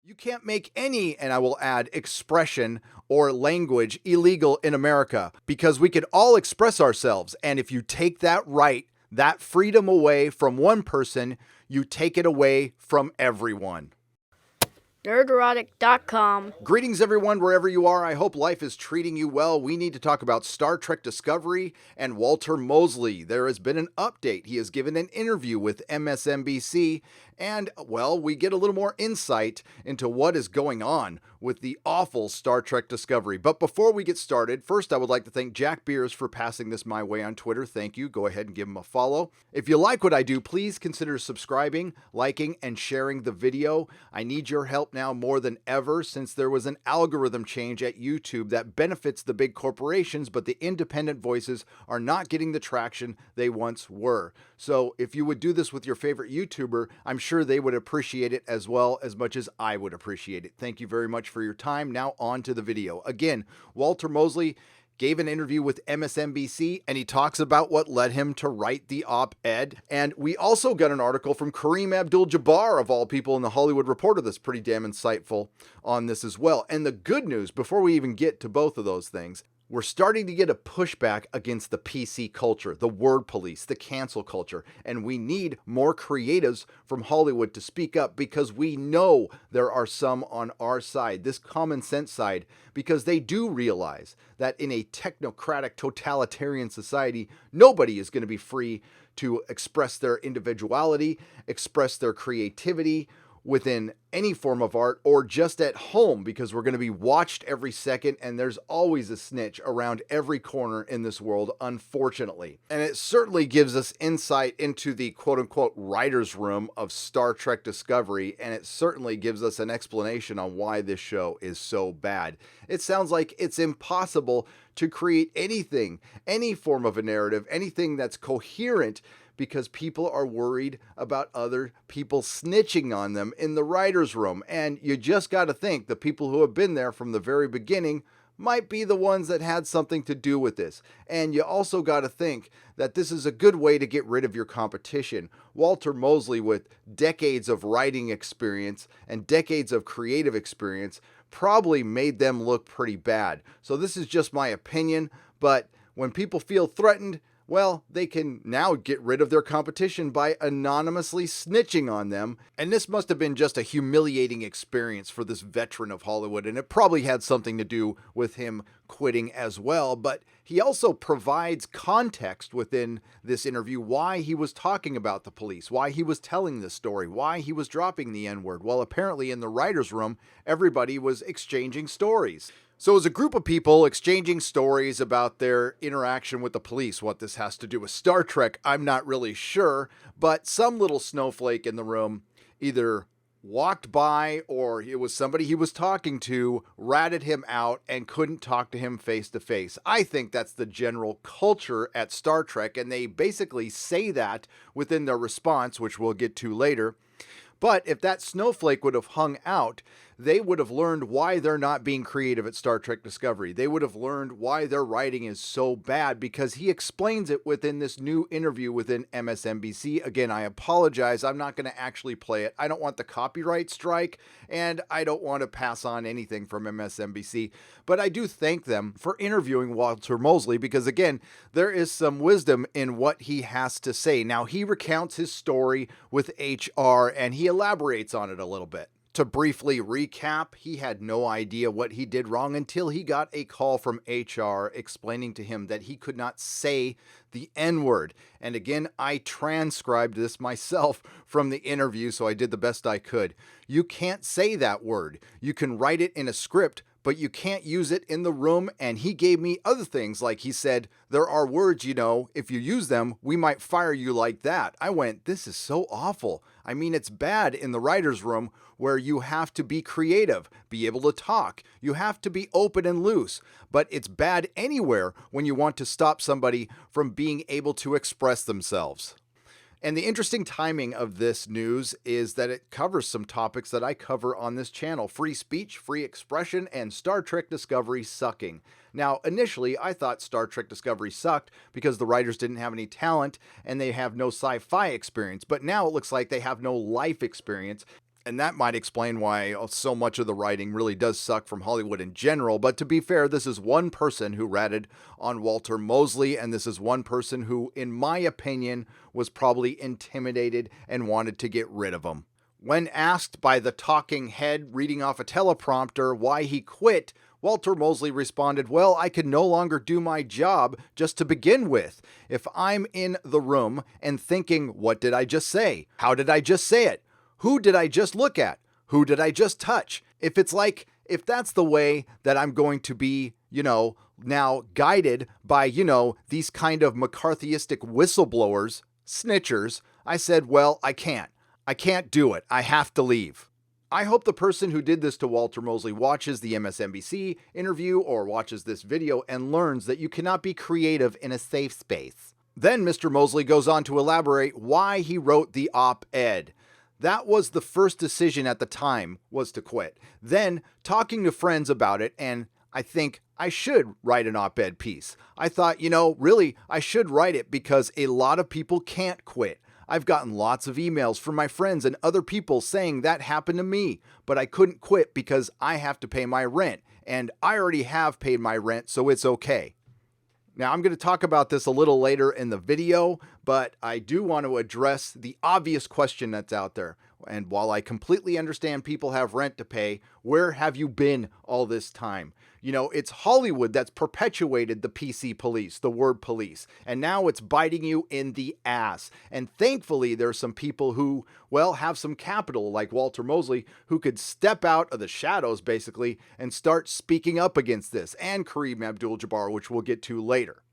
You can't make any, and I will add, expression or language illegal in America because we can all express ourselves. And if you take that right, that freedom away from one person, you take it away from everyone. Nerderotic.com. Greetings, everyone, wherever you are. I hope life is treating you well. We need to talk about Star Trek Discovery and Walter Mosley. There has been an update. He has given an interview with MSNBC, and, well, we get a little more insight into what is going on with the awful Star Trek Discovery. But before we get started, first I would like to thank Jack Beers for passing this my way on Twitter. Thank you. Go ahead and give him a follow. If you like what I do, please consider subscribing, liking, and sharing the video. I need your help now more than ever since there was an algorithm change at YouTube that benefits the big corporations, but the independent voices are not getting the traction they once were. So if you would do this with your favorite YouTuber, I'm sure they would appreciate it as well as much as I would appreciate it. Thank you very much for your time. Now on to the video. Again, Walter Mosley gave an interview with MSNBC, and he talks about what led him to write the op-ed. And we also got an article from Kareem Abdul-Jabbar, of all people, in the Hollywood Reporter that's pretty damn insightful on this as well. And the good news, before we even get to both of those things, we're starting to get a pushback against the PC culture, the word police, the cancel culture, and we need more creatives from Hollywood to speak up because we know there are some on our side, this common sense side, because they do realize that in a technocratic, totalitarian society, nobody is going to be free to express their individuality, express their creativity within any form of art or just at home, because we're going to be watched every second and there's always a snitch around every corner in this world, unfortunately. And it certainly gives us insight into the quote-unquote writer's room of Star Trek Discovery, and it certainly gives us an explanation on why this show is so bad. It sounds like it's impossible to create anything, any form of a narrative, anything that's coherent, because people are worried about other people snitching on them in the writer's room. And you just got to think the people who have been there from the very beginning might be the ones that had something to do with this. And you also got to think that this is a good way to get rid of your competition. Walter Mosley, with decades of writing experience and decades of creative experience, probably made them look pretty bad. So this is just my opinion, but when people feel threatened, well, they can now get rid of their competition by anonymously snitching on them. And this must have been just a humiliating experience for this veteran of Hollywood. And it probably had something to do with him quitting as well. But he also provides context within this interview why he was talking about the police, why he was telling this story, why he was dropping the N-word. Well, apparently in the writer's room, everybody was exchanging stories. So as a group of people exchanging stories about their interaction with the police, what this has to do with Star Trek, I'm not really sure, but some little snowflake in the room either walked by or it was somebody he was talking to, ratted him out and couldn't talk to him face to face. I think that's the general culture at Star Trek, and they basically say that within their response, which we'll get to later. But if that snowflake would have hung out, they would have learned why they're not being creative at Star Trek Discovery. They would have learned why their writing is so bad, because he explains it within this new interview within MSNBC. Again, I apologize. I'm not going to actually play it. I don't want the copyright strike, and I don't want to pass on anything from MSNBC. But I do thank them for interviewing Walter Mosley, because, again, there is some wisdom in what he has to say. Now, he recounts his story with HR, and he elaborates on it a little bit. To briefly recap, he had no idea what he did wrong until he got a call from HR explaining to him that he could not say the N-word. And again, I transcribed this myself from the interview, so I did the best I could. You can't say that word. You can write it in a script, but you can't use it in the room. And he gave me other things, like he said, there are words, if you use them, we might fire you like that. I went, this is so awful. I mean, it's bad in the writer's room where you have to be creative, be able to talk. You have to be open and loose, but it's bad anywhere when you want to stop somebody from being able to express themselves. And the interesting timing of this news is that it covers some topics that I cover on this channel: free speech, free expression, and Star Trek Discovery sucking. Now, initially, I thought Star Trek Discovery sucked because the writers didn't have any talent and they have no sci-fi experience. But now it looks like they have no life experience. And that might explain why so much of the writing really does suck from Hollywood in general. But to be fair, this is one person who ratted on Walter Mosley, and this is one person who, in my opinion, was probably intimidated and wanted to get rid of him. When asked by the talking head reading off a teleprompter why he quit, Walter Mosley responded, "Well, I could no longer do my job just to begin with. If I'm in the room and thinking, what did I just say? How did I just say it? Who did I just look at? Who did I just touch? If that's the way that I'm going to be, now guided by, these kind of McCarthyistic whistleblowers, snitchers, I said, well, I can't do it. I have to leave." I hope the person who did this to Walter Mosley watches the MSNBC interview or watches this video and learns that you cannot be creative in a safe space. Then Mr. Mosley goes on to elaborate why he wrote the op-ed. That was the first decision at the time, was to quit. Then, talking to friends about it, and I think I should write an op-ed piece. I thought, really, I should write it because a lot of people can't quit. I've gotten lots of emails from my friends and other people saying that happened to me, but I couldn't quit because I have to pay my rent, and I already have paid my rent, so it's okay. Now, I'm going to talk about this a little later in the video, but I do want to address the obvious question that's out there. And while I completely understand people have rent to pay, where have you been all this time? It's Hollywood that's perpetuated the PC police, the word police, and now it's biting you in the ass. And thankfully, there's some people who, have some capital, like Walter Mosley, who could step out of the shadows, basically, and start speaking up against this, and Kareem Abdul-Jabbar, which we'll get to later.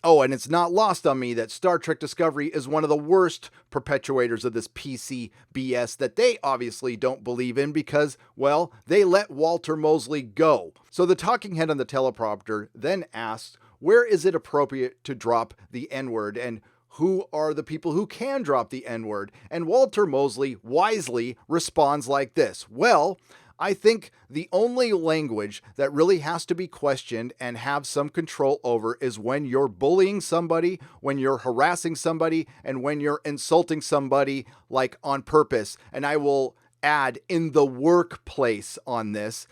Oh, and it's not lost on me that Star Trek Discovery is one of the worst perpetuators of this PC BS that they obviously don't believe in because, they let Walter Mosley go. So the talking head on the teleprompter then asked, where is it appropriate to drop the N-word, and who are the people who can drop the N-word? And Walter Mosley wisely responds like this, I think the only language that really has to be questioned and have some control over is when you're bullying somebody, when you're harassing somebody, and when you're insulting somebody like on purpose. And I will add in the workplace on this,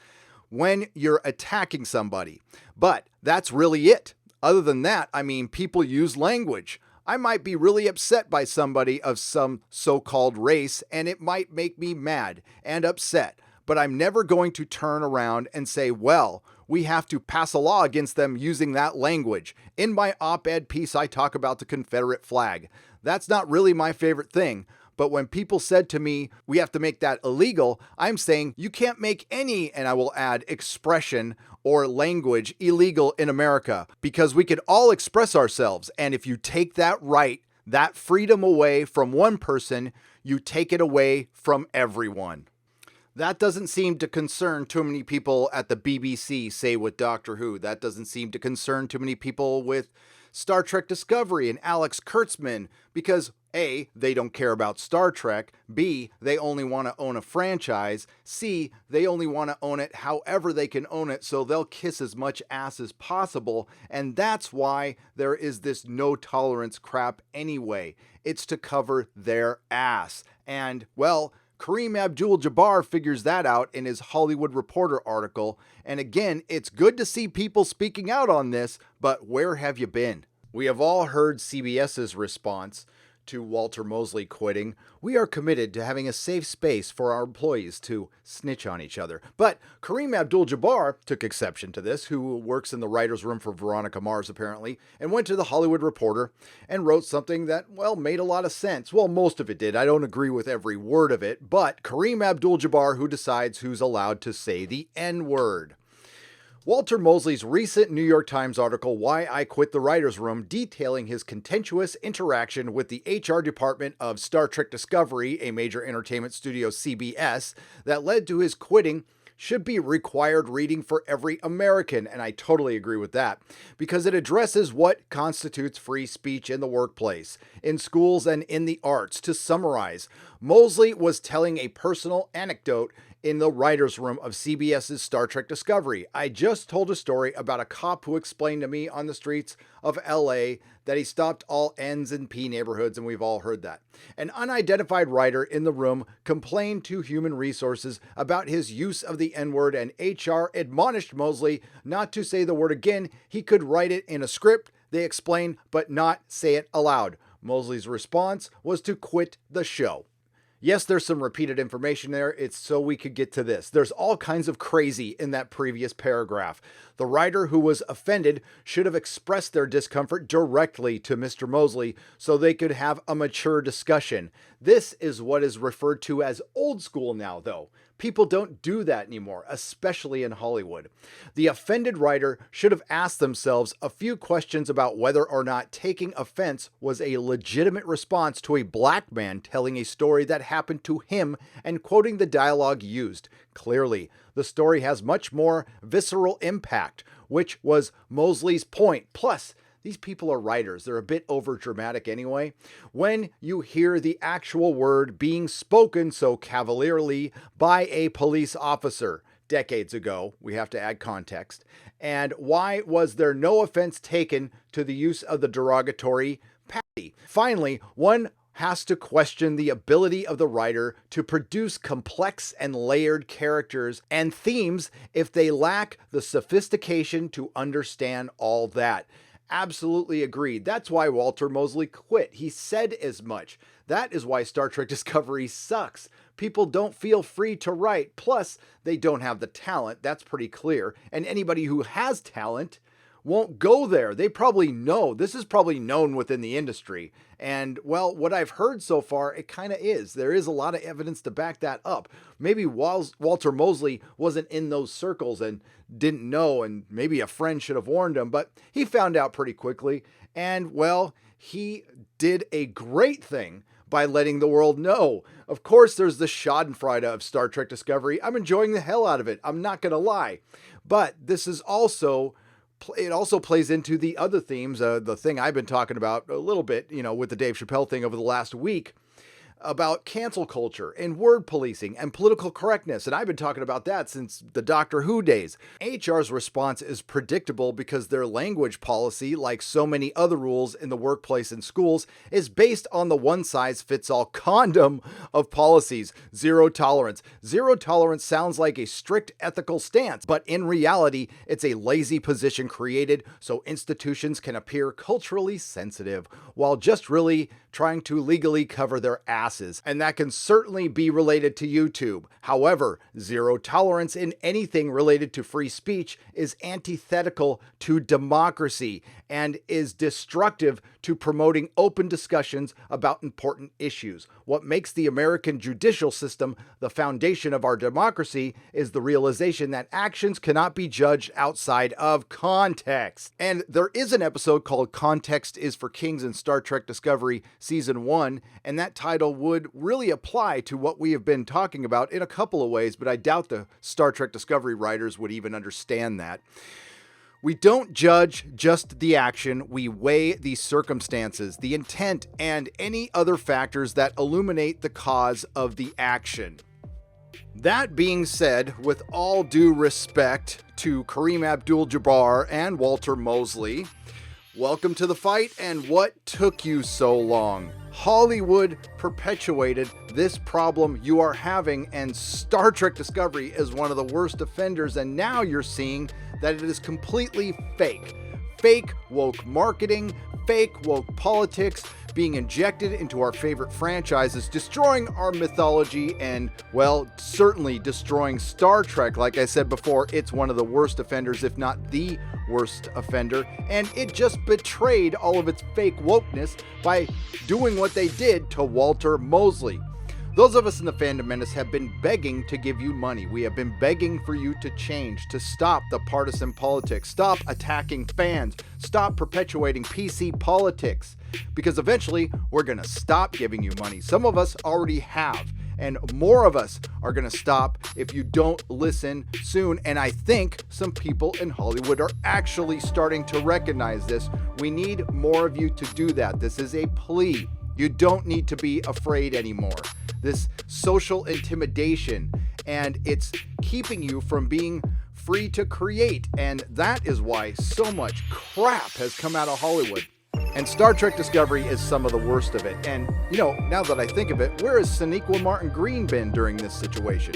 when you're attacking somebody. But that's really it. Other than that, people use language. I might be really upset by somebody of some so-called race, and it might make me mad and upset. But I'm never going to turn around and say, we have to pass a law against them using that language. In my op-ed piece, I talk about the Confederate flag. That's not really my favorite thing. But when people said to me, we have to make that illegal, I'm saying you can't make any, and I will add expression or language illegal in America because we could all express ourselves. And if you take that right, that freedom away from one person, you take it away from everyone. That doesn't seem to concern too many people at the BBC, say with Doctor Who. That doesn't seem to concern too many people with Star Trek Discovery and Alex Kurtzman because A, they don't care about Star Trek, B, they only want to own a franchise, C, they only want to own it however they can own it so they'll kiss as much ass as possible, and that's why there is this no tolerance crap anyway. It's to cover their ass. And, Kareem Abdul-Jabbar figures that out in his Hollywood Reporter article. And again, it's good to see people speaking out on this, but where have you been? We have all heard CBS's response to Walter Mosley quitting. We are committed to having a safe space for our employees to snitch on each other. But Kareem Abdul-Jabbar took exception to this, who works in the writer's room for Veronica Mars apparently, and went to the Hollywood Reporter and wrote something that, made a lot of sense. Most of it did. I don't agree with every word of it, but Kareem Abdul-Jabbar who decides who's allowed to say the N-word. Walter Mosley's recent New York Times article, Why I Quit the Writer's Room, detailing his contentious interaction with the HR department of Star Trek Discovery, a major entertainment studio CBS, that led to his quitting, should be required reading for every American, and I totally agree with that, because it addresses what constitutes free speech in the workplace, in schools, and in the arts. To summarize, Mosley was telling a personal anecdote in the writer's room of CBS's Star Trek Discovery. I just told a story about a cop who explained to me on the streets of LA that he stopped all N's and P neighborhoods, and we've all heard that. An unidentified writer in the room complained to Human Resources about his use of the N-word, and HR admonished Mosley not to say the word again. He could write it in a script, they explained, but not say it aloud. Mosley's response was to quit the show. Yes, there's some repeated information there. It's so we could get to this. There's all kinds of crazy in that previous paragraph. The writer who was offended should have expressed their discomfort directly to Mr. Mosley so they could have a mature discussion. This is what is referred to as old school now, though. People don't do that anymore, especially in Hollywood. The offended writer should have asked themselves a few questions about whether or not taking offense was a legitimate response to a black man telling a story that happened to him and quoting the dialogue used. Clearly, the story has much more visceral impact, which was Mosley's point. Plus, these people are writers. They're a bit overdramatic anyway. When you hear the actual word being spoken so cavalierly by a police officer decades ago, we have to add context. And why was there no offense taken to the use of the derogatory patty? Finally, one has to question the ability of the writer to produce complex and layered characters and themes if they lack the sophistication to understand all that. Absolutely agreed. That's why Walter Mosley quit. He said as much. That is why Star Trek Discovery sucks. People don't feel free to write. Plus, they don't have the talent. That's pretty clear. And anybody who has talent won't go there. They probably know. This is probably known within the industry. And, well, what I've heard so far, it kind of is. There is a lot of evidence to back that up. Maybe Walter Mosley wasn't in those circles and didn't know, and maybe a friend should have warned him, but he found out pretty quickly. And, well, he did a great thing by letting the world know. Of course, there's the schadenfreude of Star Trek Discovery. I'm enjoying the hell out of it. I'm not going to lie. But this is also... it also plays into the other themes, the thing I've been talking about a little bit, with the Dave Chappelle thing over the last week, about cancel culture and word policing and political correctness. And I've been talking about that since the Doctor Who days. HR's response is predictable because their language policy, like so many other rules in the workplace and schools, is based on the one-size-fits-all condom of policies. Zero tolerance. Zero tolerance sounds like a strict ethical stance, but in reality, it's a lazy position created so institutions can appear culturally sensitive while just really trying to legally cover their asses. And that can certainly be related to YouTube. However, zero tolerance in anything related to free speech is antithetical to democracy and is destructive to promoting open discussions about important issues. What makes the American judicial system the foundation of our democracy is the realization that actions cannot be judged outside of context. And there is an episode called Context is for Kings in Star Trek Discovery Season 1, and that title would really apply to what we have been talking about in a couple of ways, but I doubt the Star Trek Discovery writers would even understand that. We don't judge just the action, we weigh the circumstances, the intent, and any other factors that illuminate the cause of the action. That being said, with all due respect to Kareem Abdul-Jabbar and Walter Mosley, welcome to the fight, and what took you so long? Hollywood perpetuated this problem you are having, and Star Trek Discovery is one of the worst offenders, and now you're seeing that it is completely fake. Fake woke marketing, fake woke politics being injected into our favorite franchises, destroying our mythology, and, well, certainly destroying Star Trek. Like I said before, it's one of the worst offenders, if not the worst offender, and it just betrayed all of its fake wokeness by doing what they did to Walter Mosley. Those of us in the Fandom Menace have been begging to give you money. We have been begging for you to change, to stop the partisan politics, stop attacking fans, stop perpetuating PC politics, because eventually we're going to stop giving you money. Some of us already have, and more of us are going to stop if you don't listen soon. And I think some people in Hollywood are actually starting to recognize this. We need more of you to do that. This is a plea. You don't need to be afraid anymore. This social intimidation and it's keeping you from being free to create. And that is why so much crap has come out of Hollywood. And Star Trek Discovery is some of the worst of it. And, now that I think of it, where has Sonequa Martin Green been during this situation?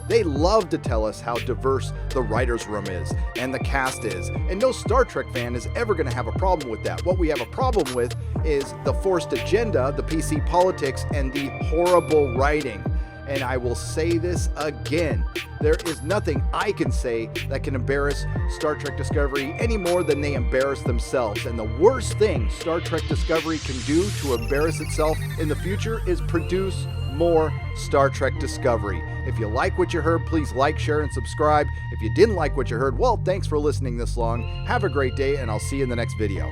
They love to tell us how diverse the writer's room is and the cast is. And no Star Trek fan is ever going to have a problem with that. What we have a problem with is the forced agenda, the PC politics, and the horrible writing. And I will say this again, there is nothing I can say that can embarrass Star Trek Discovery any more than they embarrass themselves. And the worst thing Star Trek Discovery can do to embarrass itself in the future is produce more Star Trek Discovery. If you like what you heard, please like, share, and subscribe. If you didn't like what you heard, well, thanks for listening this long. Have a great day, and I'll see you in the next video.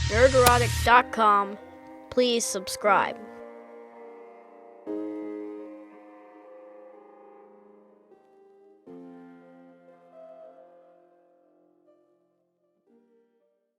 Nerderotic.com. Please subscribe.